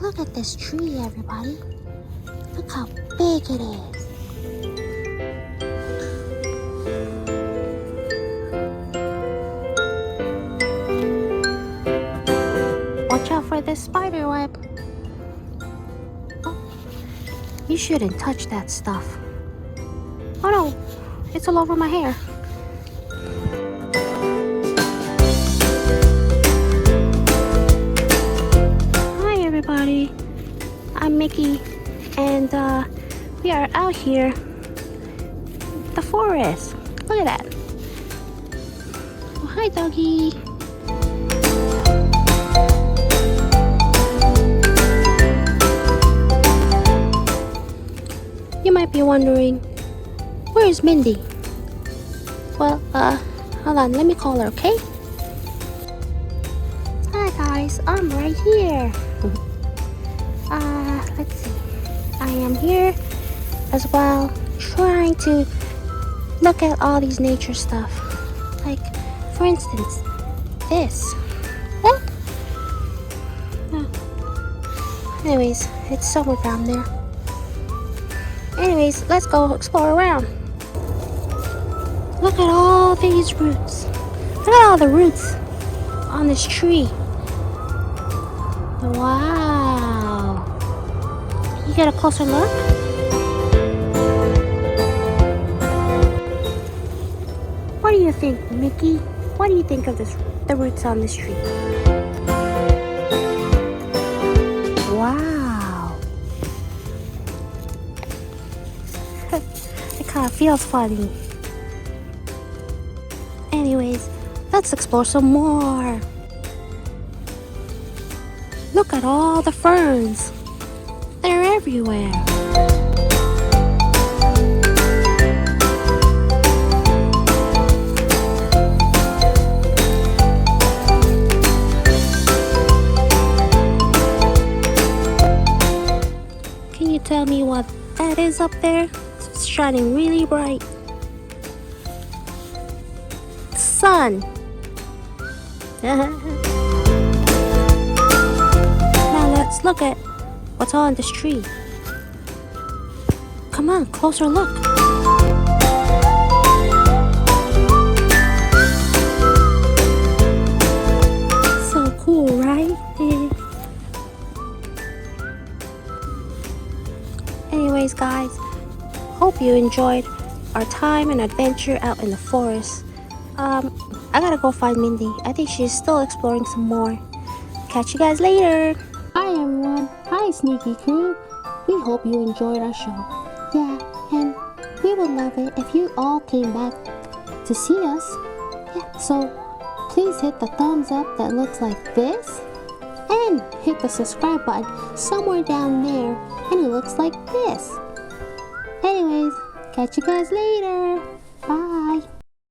Look at this tree, everybody. Look how big it is. Watch out for this spider web. Oh, you shouldn't touch that stuff. Oh no, it's all over my hair. Hi everybody, I'm Mickey, and we are out here in the forest. Look at that. Oh, hi doggy. You might be wondering, where is Mindy? Well, hold on, let me call her, okay? Hi guys, I'm right here. Let's see. I am here as well, trying to look at all these nature stuff. Like, for instance, this. Oh! Anyways, it's somewhere down there. Anyways, let's go explore around. Look at all these roots. Look at all the roots on this tree. Wow. You get a closer look? What do you think, Mickey? What do you think of the roots on this tree? Wow. It kind of feels funny. Anyways, let's explore some more. Look at all the ferns. They're everywhere. Can you tell me what that is up there? It's shining really bright. Sun. Now let's look at what's on this tree. Come on, closer look. So cool, right? Anyways, guys, hope you enjoyed our time and adventure out in the forest. I gotta go find Mindy. I think she's still exploring some more. Catch you guys later. Hi everyone. Hi Sneaky Crew. We hope you enjoyed our show. Yeah, and we would love it if you all came back to see us. Yeah, so please hit the thumbs up that looks like this. And hit the subscribe button somewhere down there and it looks like this. Anyways, catch you guys later. Bye.